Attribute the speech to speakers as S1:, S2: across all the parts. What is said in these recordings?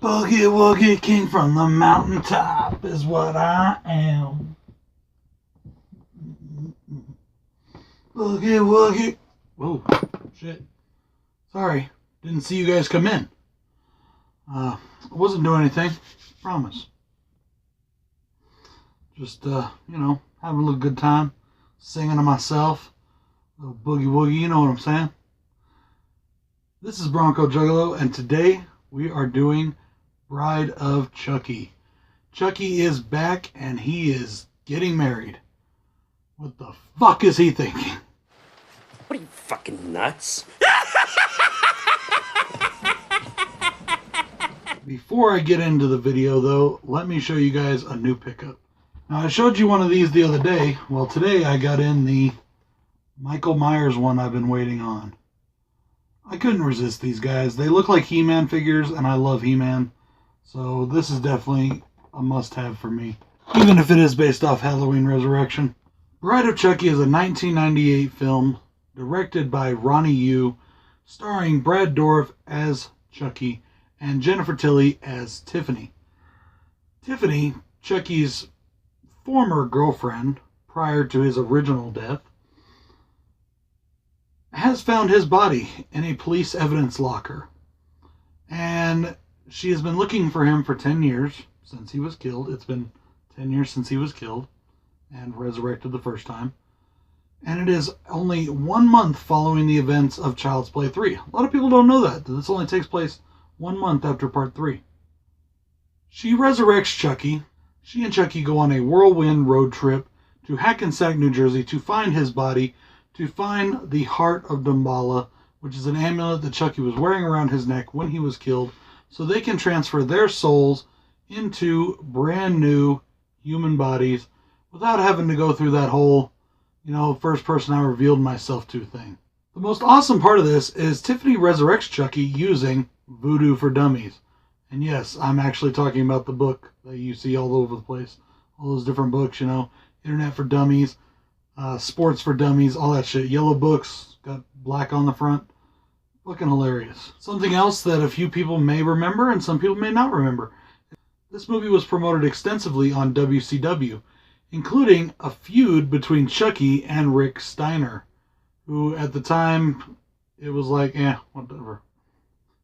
S1: Boogie Woogie King from the mountaintop is what I am. Boogie Woogie. Whoa, shit. Sorry, didn't see you guys come in. I wasn't doing anything, promise. Just, having a little good time, singing to myself. Little boogie woogie, you know what I'm saying? This is BroncoJuggalo, and today we are doing Bride of Chucky. Chucky is back, and he is getting married. What the fuck is he thinking?
S2: What are you, fucking nuts?
S1: Before I get into the video, though, let me show you guys a new pickup. Now, I showed you one of these the other day. Well, today I got in the Michael Myers one I've been waiting on. I couldn't resist these guys. They look like He-Man figures, and I love He-Man. So this is definitely a must-have for me, even if it is based off Halloween Resurrection. Bride of Chucky is a 1998 film directed by Ronnie Yu, starring Brad Dourif as Chucky and Jennifer Tilly as Tiffany. Tiffany, Chucky's former girlfriend prior to his original death, has found his body in a police evidence locker. And she has been looking for him for 10 years since he was killed. It's been 10 years since he was killed and resurrected the first time. And it is only 1 month following the events of Child's Play 3. A lot of people don't know that this only takes place 1 month after part 3. She resurrects Chucky. She and Chucky go on a whirlwind road trip to Hackensack, New Jersey to find his body, to find the heart of Damballa, which is an amulet that Chucky was wearing around his neck when he was killed, so they can transfer their souls into brand new human bodies without having to go through that whole, first person I revealed myself to thing. The most awesome part of this is Tiffany resurrects Chucky using Voodoo for Dummies. And yes, I'm actually talking about the book that you see all over the place. All those different books, Internet for Dummies, Sports for Dummies, all that shit. Yellow books, got black on the front. Fucking hilarious. Something else that a few people may remember and some people may not remember. This movie was promoted extensively on WCW, including a feud between Chucky and Rick Steiner, who at the time, it was like, whatever.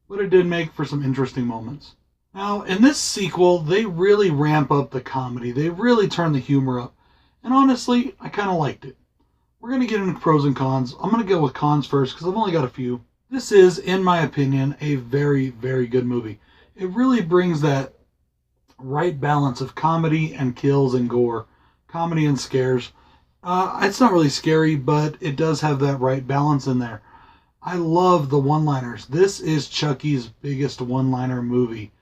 S1: But it did make for some interesting moments. Now, in this sequel, they really ramp up the comedy. They really turn the humor up. And honestly, I kind of liked it. We're going to get into pros and cons. I'm going to go with cons first because I've only got a few. This is, in my opinion, a very, very good movie. It really brings that right balance of comedy and kills and gore. Comedy and scares. It's not really scary, but it does have that right balance in there. I love the one-liners. This is Chucky's biggest one-liner movie,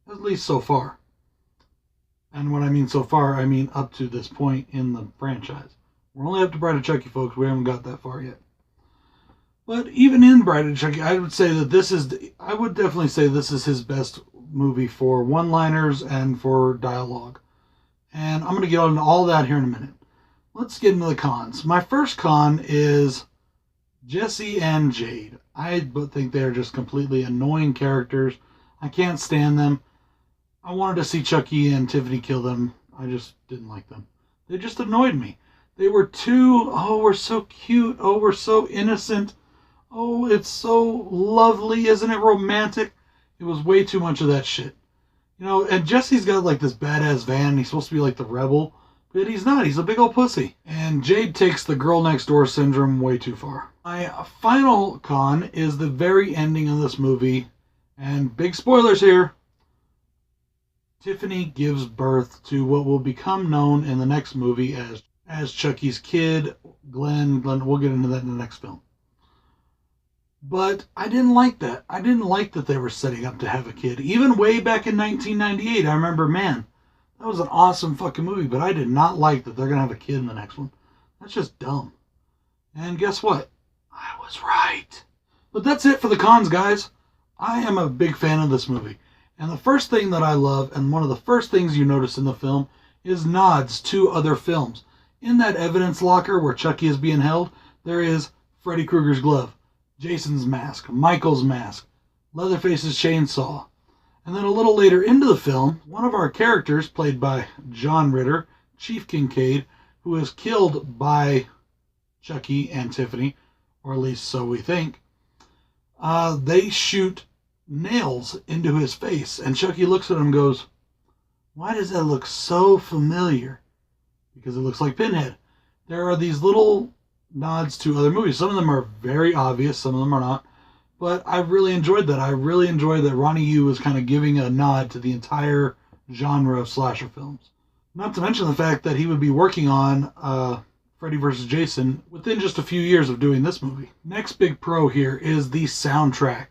S1: at least so far. And when I mean so far, I mean up to this point in the franchise. We're only up to Bride of Chucky, folks. We haven't got that far yet. But even in Bride of Chucky, I would definitely say this is his best movie for one-liners and for dialogue. And I'm going to get into all that here in a minute. Let's get into the cons. My first con is Jesse and Jade. I think they're just completely annoying characters. I can't stand them. I wanted to see Chucky and Tiffany kill them. I just didn't like them. They just annoyed me. They were we're so cute. Oh, we're so innocent. Oh, it's so lovely. Isn't it romantic? It was way too much of that shit. And Jesse's got like this badass van. He's supposed to be like the rebel. But he's not. He's a big old pussy. And Jade takes the girl next door syndrome way too far. My final con is the very ending of this movie. And big spoilers here. Tiffany gives birth to what will become known in the next movie as Chucky's kid, Glenn. We'll get into that in the next film. But I didn't like that. I didn't like that they were setting up to have a kid. Even way back in 1998, I remember, man, that was an awesome fucking movie, but I did not like that they're going to have a kid in the next one. That's just dumb. And guess what? I was right. But that's it for the cons, guys. I am a big fan of this movie. And the first thing that I love, and one of the first things you notice in the film, is nods to other films. In that evidence locker where Chucky is being held, there is Freddy Krueger's glove, Jason's mask, Michael's mask, Leatherface's chainsaw. And then a little later into the film, one of our characters, played by John Ritter, Chief Kincaid, who is killed by Chucky and Tiffany, or at least so we think, they shoot nails into his face. And Chucky looks at him and goes, "Why does that look so familiar?" Because it looks like Pinhead. There are these little nods to other movies. Some of them are very obvious, some of them are not. But I really enjoyed that. I really enjoyed that Ronnie Yu was kind of giving a nod to the entire genre of slasher films. Not to mention the fact that he would be working on Freddy vs. Jason within just a few years of doing this movie. Next big pro here is the soundtrack.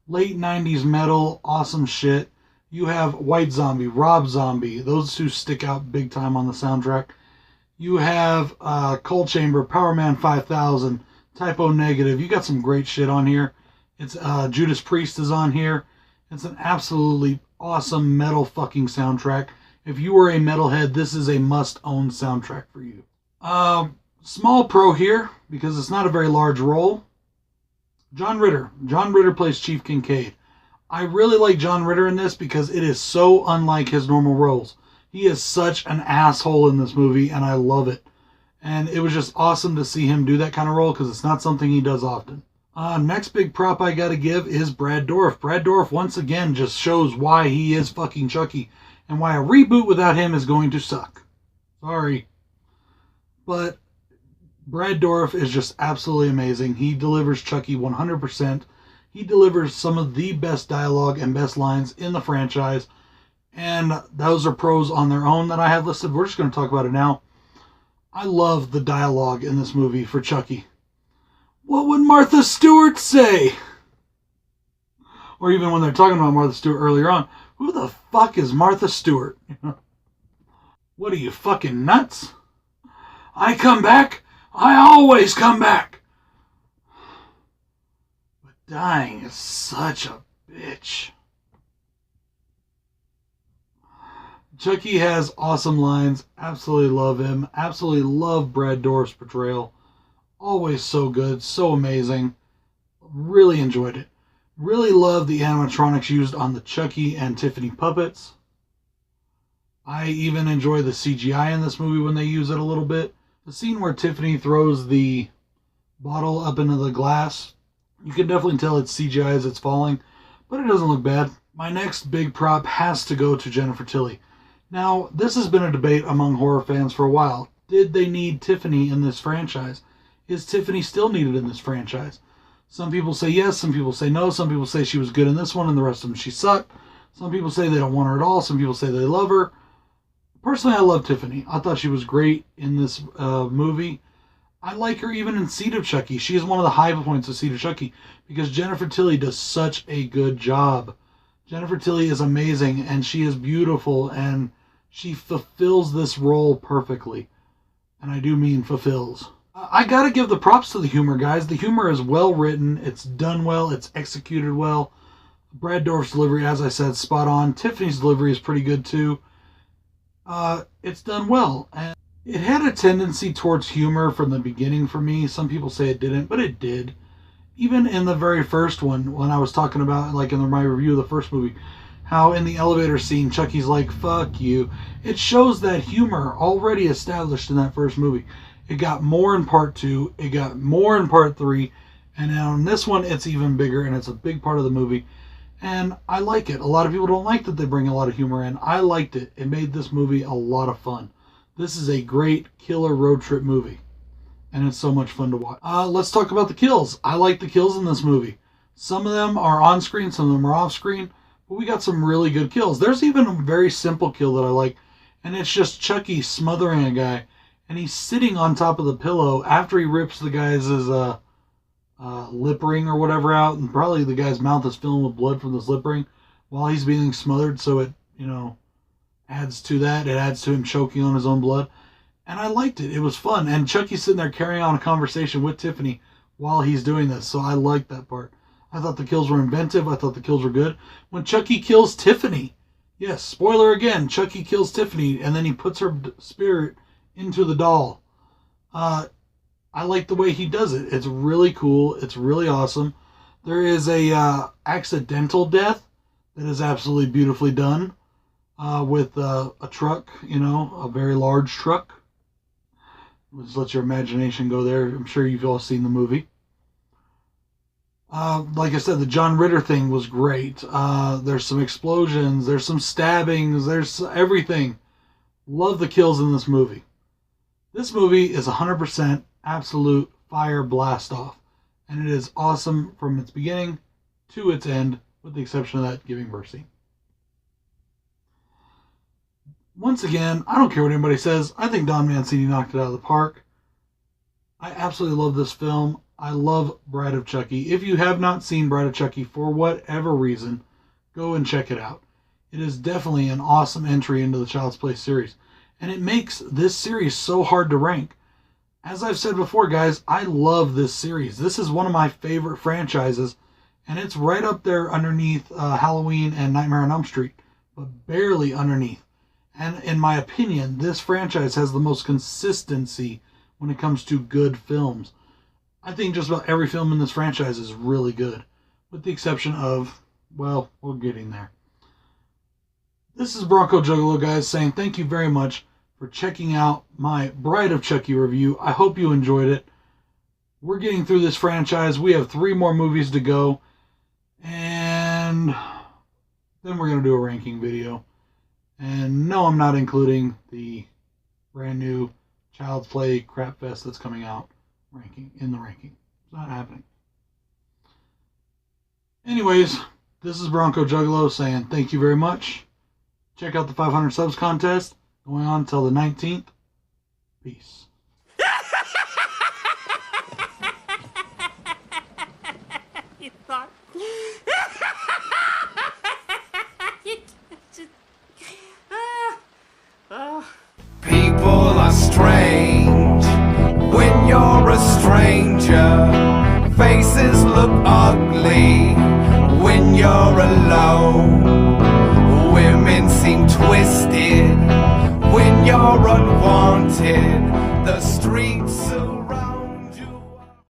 S1: Late 90s metal, awesome shit. You have White Zombie, Rob Zombie. Those two stick out big time on the soundtrack. You have Cold Chamber, Power Man 5000, Typo Negative. You got some great shit on here. It's Judas Priest is on here. It's an absolutely awesome metal fucking soundtrack. If you were a metalhead, this is a must-own soundtrack for you. Small pro here, because it's not a very large role. John Ritter. John Ritter plays Chief Kincaid. I really like John Ritter in this because it is so unlike his normal roles. He is such an asshole in this movie, and I love it. And it was just awesome to see him do that kind of role because it's not something he does often. Next big prop I gotta give is Brad Dourif. Brad Dourif once again just shows why he is fucking Chucky and why a reboot without him is going to suck. Sorry. But Brad Dourif is just absolutely amazing. He delivers Chucky 100%. He delivers some of the best dialogue and best lines in the franchise. And those are pros on their own that I have listed. We're just going to talk about it now. I love the dialogue in this movie for Chucky. What would Martha Stewart say? Or even when they're talking about Martha Stewart earlier on, who the fuck is Martha Stewart? What are you, fucking nuts? I come back. I always come back. But dying is such a bitch. Chucky has awesome lines. Absolutely love him. Absolutely love Brad Dourif's portrayal. Always so good. So amazing. Really enjoyed it. Really love the animatronics used on the Chucky and Tiffany puppets. I even enjoy the CGI in this movie when they use it a little bit. The scene where Tiffany throws the bottle up into the glass, you can definitely tell it's CGI as it's falling, but it doesn't look bad. My next big prop has to go to Jennifer Tilly. Now, this has been a debate among horror fans for a while. Did they need Tiffany in this franchise? Is Tiffany still needed in this franchise? Some people say yes, some people say no, some people say she was good in this one and the rest of them she sucked. Some people say they don't want her at all, some people say they love her. Personally, I love Tiffany. I thought she was great in this movie. I like her even in Seed of Chucky. She is one of the high points of Seed of Chucky because Jennifer Tilly does such a good job. Jennifer Tilly is amazing and she is beautiful and she fulfills this role perfectly. And I do mean fulfills. I gotta give the props to the humor, guys. The humor is well written. It's done well. It's executed well. Brad Dourif's delivery, as I said, spot on. Tiffany's delivery is pretty good too. It's done well. And it had a tendency towards humor from the beginning for me. Some people say it didn't, but it did. Even in the very first one, when I was talking about, like in my review of the first movie, how in the elevator scene, Chucky's like, fuck you. It shows that humor already established in that first movie. It got more in part 2. It got more in part 3. And now in this one, it's even bigger, and it's a big part of the movie. And I like it. A lot of people don't like that they bring a lot of humor in. I liked it. It made this movie a lot of fun. This is a great killer road trip movie. And it's so much fun to watch. Let's talk about the kills. I like the kills in this movie. Some of them are on screen, some of them are off screen. But we got some really good kills. There's even a very simple kill that I like. And it's just Chucky smothering a guy. And he's sitting on top of the pillow after he rips the guy's lip ring or whatever out. And probably the guy's mouth is filling with blood from this lip ring while he's being smothered. So it, adds to that. It adds to him choking on his own blood. And I liked it. It was fun. And Chucky's sitting there carrying on a conversation with Tiffany while he's doing this. So I liked that part. I thought the kills were inventive. I thought the kills were good. When Chucky kills Tiffany. Yes, spoiler again. Chucky kills Tiffany and then he puts her spirit into the doll. I like the way he does it. It's really cool. It's really awesome. There is a accidental death that is absolutely beautifully done with a truck, a very large truck. Just let your imagination go there. I'm sure you've all seen the movie. Like I said, the John Ritter thing was great. There's some explosions. There's some stabbings. There's everything. Love the kills in this movie. This movie is 100% absolute fire blast off. And it is awesome from its beginning to its end, with the exception of that giving birth scene. Once again, I don't care what anybody says. I think Don Mancini knocked it out of the park. I absolutely love this film. I love Bride of Chucky. If you have not seen Bride of Chucky for whatever reason, go and check it out. It is definitely an awesome entry into the Child's Play series. And it makes this series so hard to rank. As I've said before, guys, I love this series. This is one of my favorite franchises. And it's right up there underneath Halloween and Nightmare on Elm Street. But barely underneath. And in my opinion, this franchise has the most consistency when it comes to good films. I think just about every film in this franchise is really good. With the exception of, well, we're getting there. This is BroncoJuggalo, guys, saying thank you very much for checking out my Bride of Chucky review. I hope you enjoyed it. We're getting through this franchise. We have 3 more movies to go. And then we're going to do a ranking video. And no, I'm not including the brand new Child's Play crap fest that's coming out in the ranking. It's not happening. Anyways, this is BroncoJuggalo saying thank you very much. Check out the 500 subs contest going on until the 19th. Peace.
S2: You thought?
S3: People are strange when you're a stranger. Faces look ugly when you're alone. Women seem twisted when you're unwanted. The streets